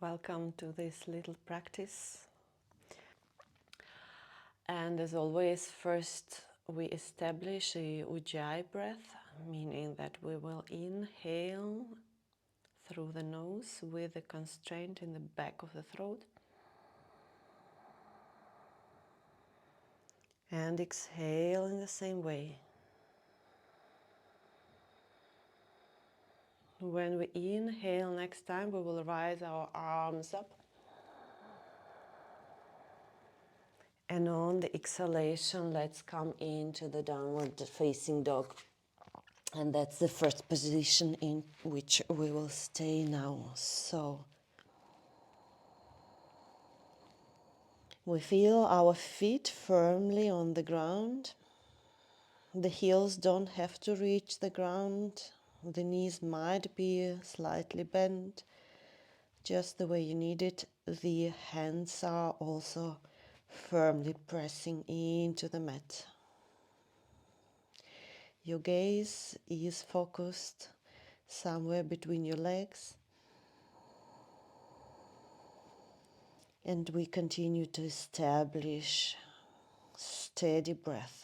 Welcome to this little practice. And as always, first we establish a Ujjayi breath, meaning that we will inhale through the nose with a constraint in the back of the throat. And exhale in the same way. When we inhale next time, we will rise our arms up. And on the exhalation, let's come into the downward facing dog. And that's the first position in which we will stay now. So we feel our feet firmly on the ground. The heels don't have to reach the ground. The knees might be slightly bent, just the way you need it. The hands are also firmly pressing into the mat. Your gaze is focused somewhere between your legs. And we continue to establish steady breath.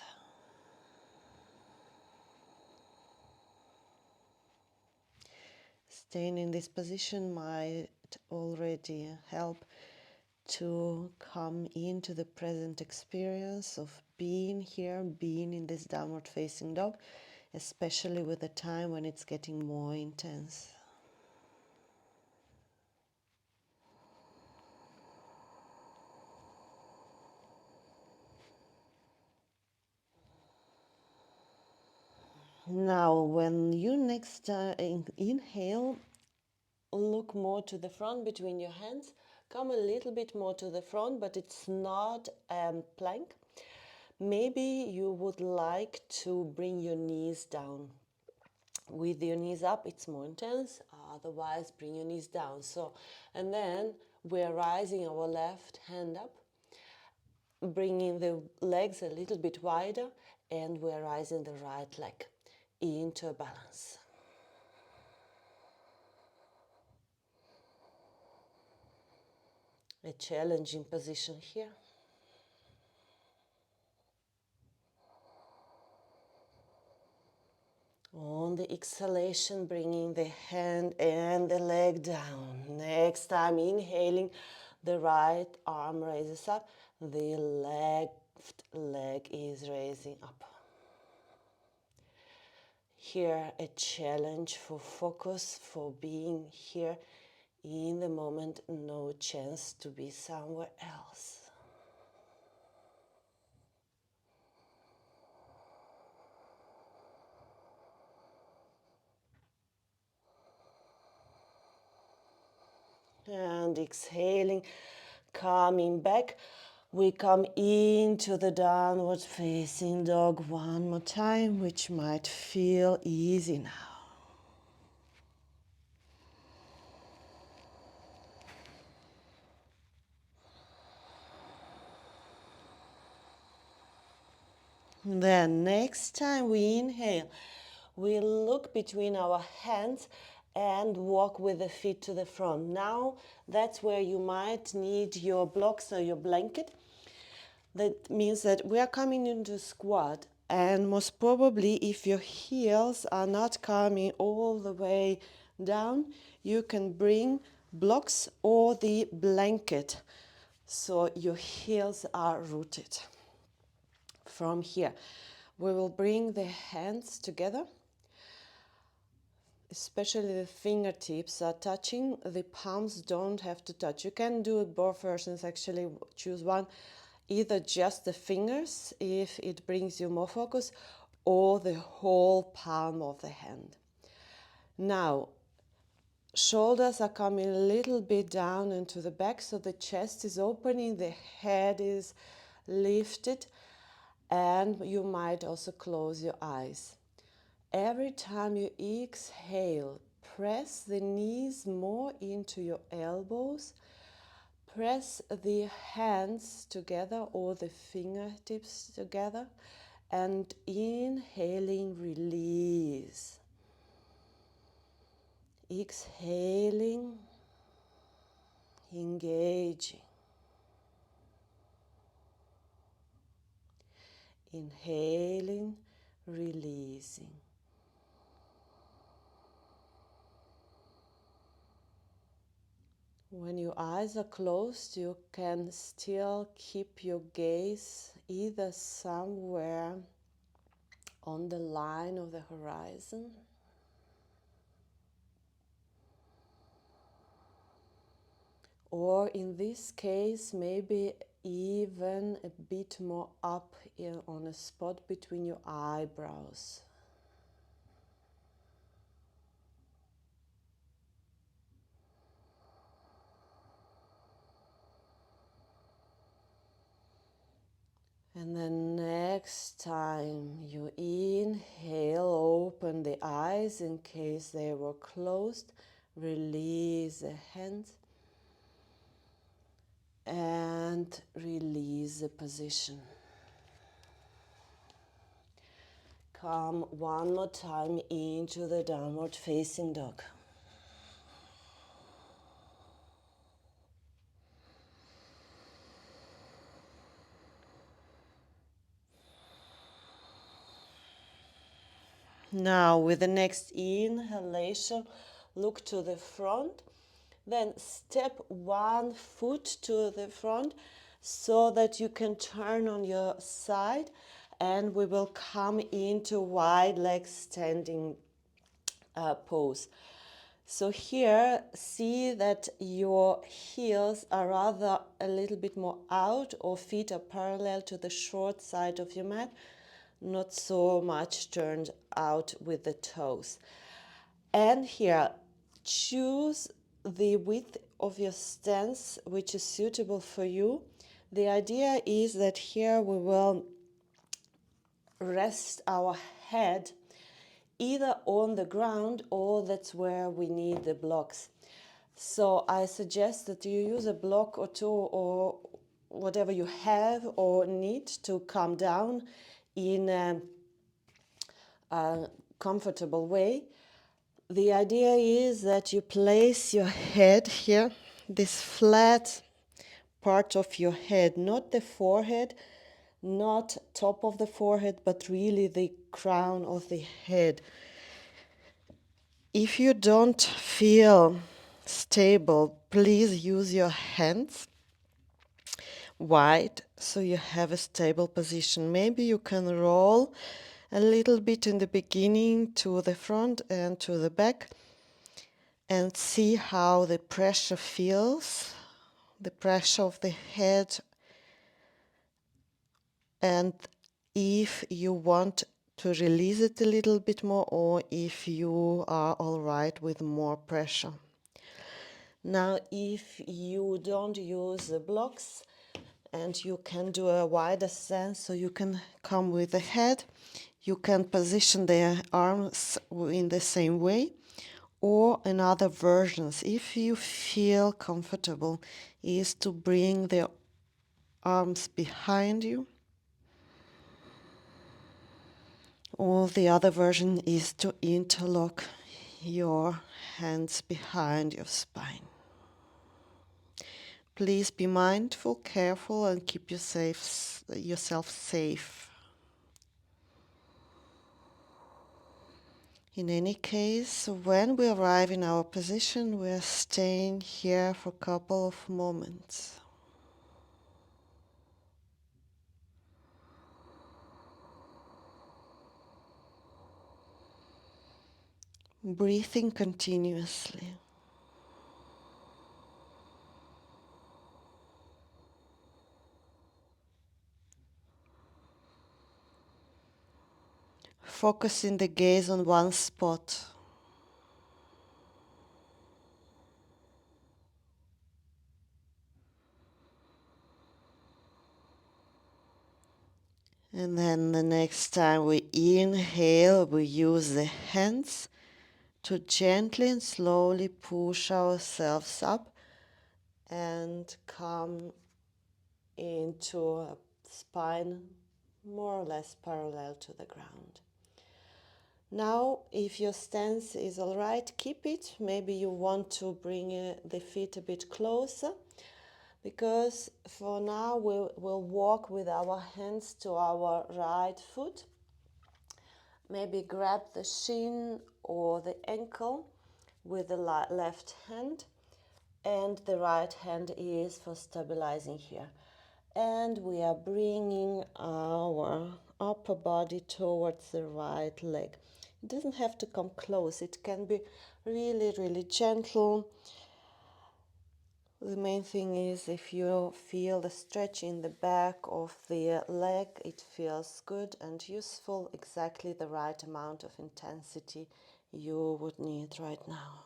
Staying in this position might already help to come into the present experience of being here, being in this downward facing dog, especially with the time when it's getting more intense. Now, when you next inhale, look more to the front between your hands. Come a little bit more to the front, but it's not plank. Maybe you would like to bring your knees down. With your knees up, it's more intense. Otherwise, bring your knees down. So, and then we're rising our left hand up, bringing the legs a little bit wider, and we're rising the right leg into a balance. A challenging position here. On the exhalation, bringing the hand and the leg down. Next time, inhaling, the right arm raises up, the left leg is raising up. Here, a challenge for focus, for being here in the moment, no chance to be somewhere else. And exhaling, coming back, we come into the downward facing dog one more time, which might feel easy now. Then next time we inhale, we look between our hands and walk with the feet to the front. Now that's where you might need your blocks or your blanket. That means that we are coming into squat, and most probably if your heels are not coming all the way down, you can bring blocks or the blanket so your heels are rooted. From here, we will bring the hands together, especially the fingertips are touching. The palms don't have to touch. You can do both versions, actually choose one, either just the fingers if it brings you more focus, or the whole palm of the hand. Now, shoulders are coming a little bit down into the back, so the chest is opening, the head is lifted, and you might also close your eyes. Every time you exhale, press the knees more into your elbows. Press the hands together or the fingertips together. And inhaling, release. Exhaling, engaging, inhaling, releasing. When your eyes are closed, you can still keep your gaze either somewhere on the line of the horizon, or in this case, maybe even a bit more up on a spot between your eyebrows. And then next time you inhale, open the eyes in case they were closed, release the hands and release the position. Come one more time into the downward facing dog. Now with the next inhalation, look to the front. Then step one foot to the front so that you can turn on your side, and we will come into wide leg standing pose. So here, see that your heels are rather a little bit more out, or feet are parallel to the short side of your mat, not so much turned out with the toes. And here, choose the width of your stance which is suitable for you. The idea is that here we will rest our head either on the ground, or that's where we need the blocks. So I suggest that you use a block or two, or whatever you have or need to come down in a comfortable way. The idea is that you place your head here, this flat part of your head, not the forehead, not top of the forehead, but really the crown of the head. If you don't feel stable, please use your hands wide so you have a stable position. Maybe you can roll a little bit in the beginning to the front and to the back, and see how the pressure feels, the pressure of the head, and if you want to release it a little bit more, or if you are all right with more pressure. Now, if you don't use the blocks and you can do a wider stance, so you can come with the head, you can position the arms in the same way, or in other versions, if you feel comfortable, is to bring the arms behind you, or the other version is to interlock your hands behind your spine. Please be mindful, careful, and keep yourself safe. In any case, when we arrive in our position, we are staying here for a couple of moments. Breathing continuously. Focusing the gaze on one spot. And then the next time we inhale, we use the hands to gently and slowly push ourselves up and come into a spine more or less parallel to the ground. Now, if your stance is all right, keep it. Maybe you want to bring the feet a bit closer, because for now we'll walk with our hands to our right foot. Maybe grab the shin or the ankle with the left hand, and the right hand is for stabilizing here. And we are bringing our upper body towards the right leg. It doesn't have to come close, it can be really, really gentle. The main thing is if you feel the stretch in the back of the leg, it feels good and useful, exactly the right amount of intensity you would need right now.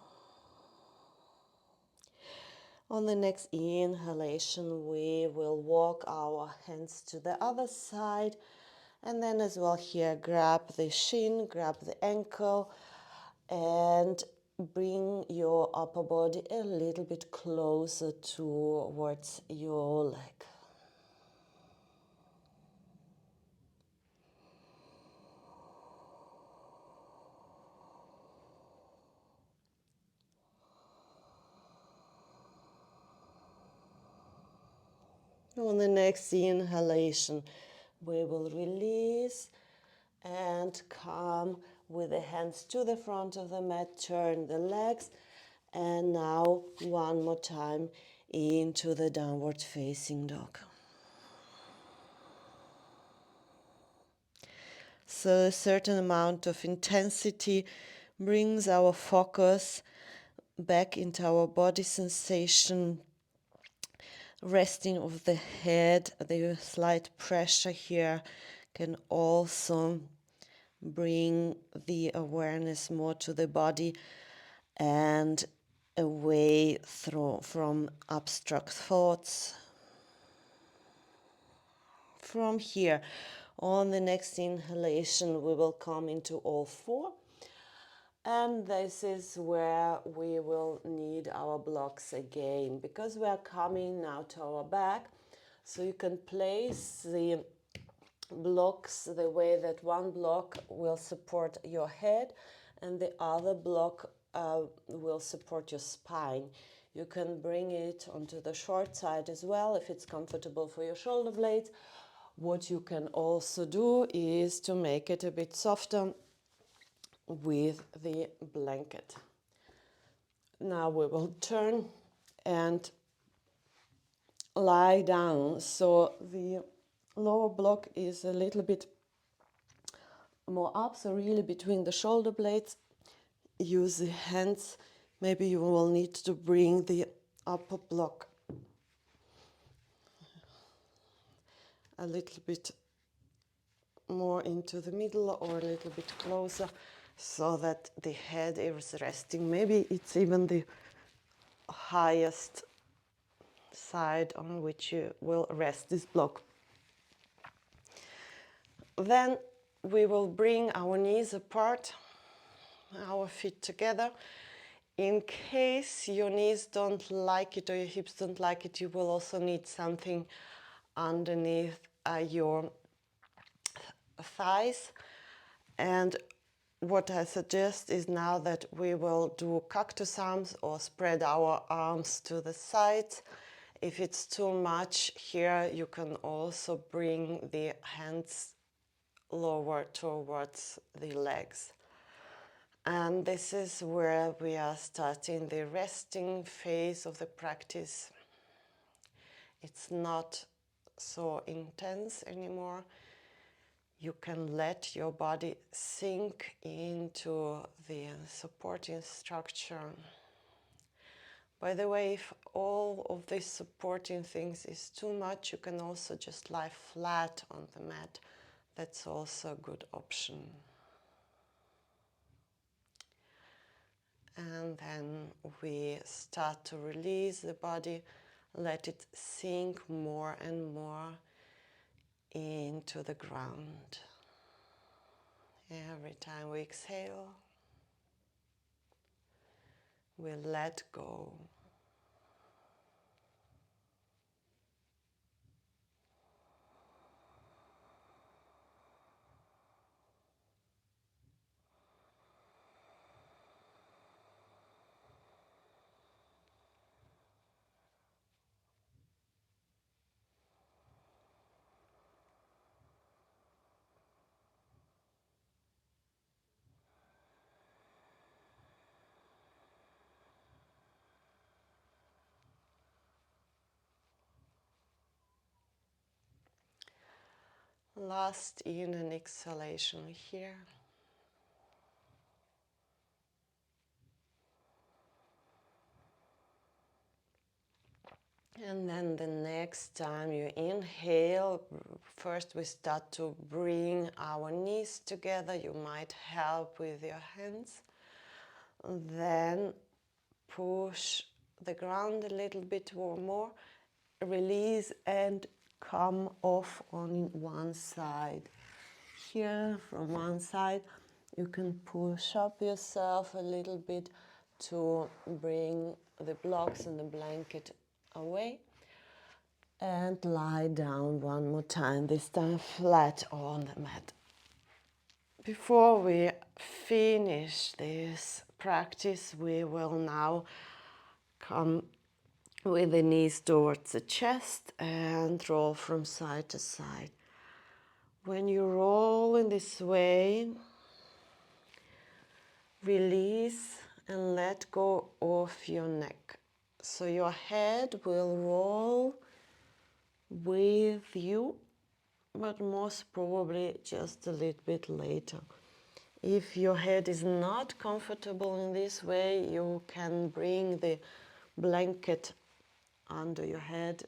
On the next inhalation, we will walk our hands to the other side, and then as well here, grab the shin, grab the ankle, and bring your upper body a little bit closer towards your leg. On the next inhalation, we will release and come with the hands to the front of the mat, turn the legs, and now one more time into the downward facing dog. So a certain amount of intensity brings our focus back into our body sensation, resting of the head. The slight pressure here can also bring the awareness more to the body and away from abstract thoughts. From here, on the next inhalation, we will come into all four. And this is where we will need our blocks again, because we are coming now to our back. So you can place the blocks the way that one block will support your head and the other block will support your spine. You can bring it onto the short side as well if it's comfortable for your shoulder blades. What you can also do is to make it a bit softer with the blanket. Now we will turn and lie down. So the lower block is a little bit more up, so really between the shoulder blades. Use the hands. Maybe you will need to bring the upper block a little bit more into the middle or a little bit closer so that the head is resting. Maybe it's even the highest side on which you will rest this block. Then we will bring our knees apart, our feet together. In case your knees don't like it or your hips don't like it, you will also need something underneath your thighs. And what I suggest is now that we will do cactus arms or spread our arms to the sides. If it's too much here, you can also bring the hands lower towards the legs. And this is where we are starting the resting phase of the practice. It's not so intense anymore. You can let your body sink into the supporting structure. By the way, if all of these supporting things is too much, you can also just lie flat on the mat. That's also a good option. And then we start to release the body, let it sink more and more into the ground. Every time we exhale, we let go. Last in and exhalation here. And then the next time you inhale, first we start to bring our knees together. You might help with your hands. Then push the ground a little bit more, release and come off on one side. Here from one side you can push up yourself a little bit to bring the blocks and the blanket away, and lie down one more time, this time flat on the mat. Before we finish this practice, we will now come with the knees towards the chest and roll from side to side. When you roll in this way, release and let go of your neck. So your head will roll with you, but most probably just a little bit later. If your head is not comfortable in this way, you can bring the blanket under your head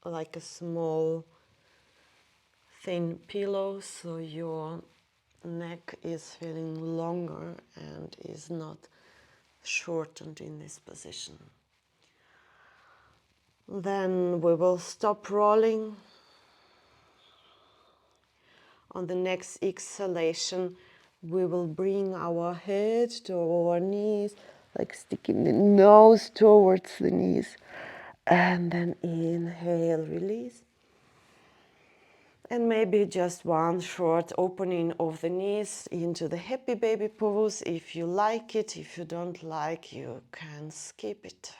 like a small thin pillow, so your neck is feeling longer and is not shortened in this position. Then we will stop rolling. On the next exhalation, we will bring our head to our knees, like sticking the nose towards the knees. And then inhale, release. And maybe just one short opening of the knees into the happy baby pose. If you like it, if you don't like, you can skip it.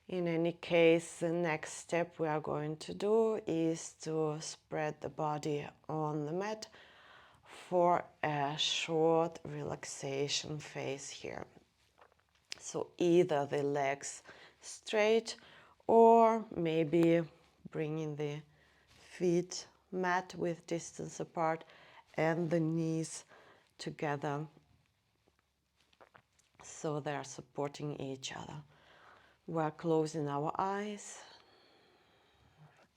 In any case, the next step we are going to do is to spread the body on the mat for a short relaxation phase here. So either the legs straight or maybe bringing the feet mat with distance apart and the knees together so they are supporting each other. We're closing our eyes,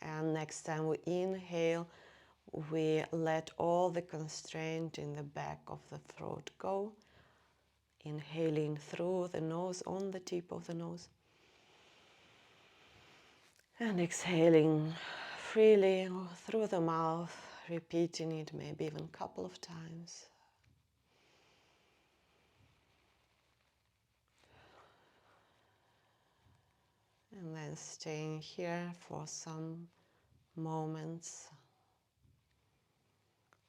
and next time we inhale, we let all the constraint in the back of the throat go. Inhaling through the nose, on the tip of the nose. And exhaling freely through the mouth, repeating it maybe even a couple of times. And then staying here for some moments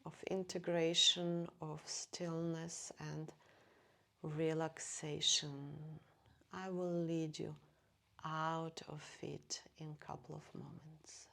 of integration, of stillness and relaxation. I will lead you out of it in a couple of moments.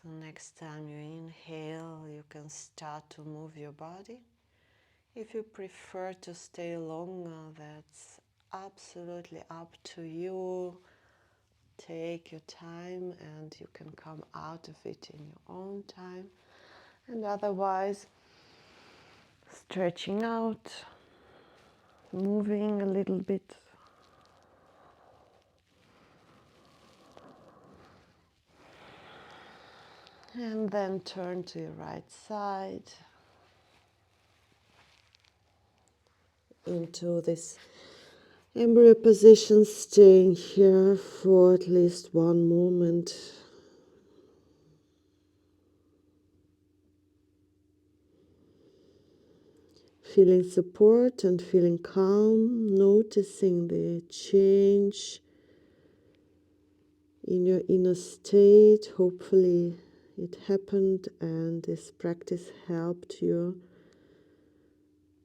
So next time you inhale, you can start to move your body. If you prefer to stay longer, that's absolutely up to you. Take your time and you can come out of it in your own time. And otherwise, stretching out, moving a little bit. And then turn to your right side. into this embryo position, staying here for at least one moment. Feeling support and feeling calm, noticing the change in your inner state. Hopefully it happened and this practice helped you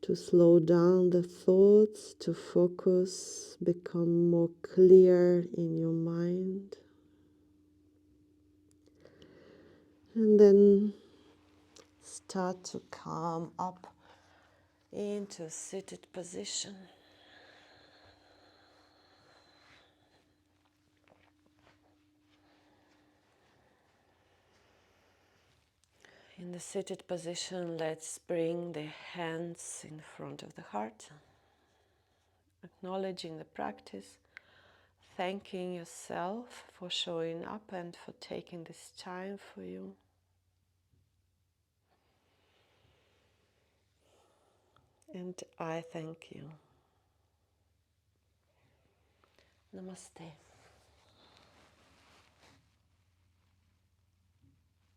to slow down the thoughts, to focus, become more clear in your mind. And then start to come up into a seated position. In the seated position, let's bring the hands in front of the heart, acknowledging the practice, thanking yourself for showing up and for taking this time for you. And I thank you. Namaste.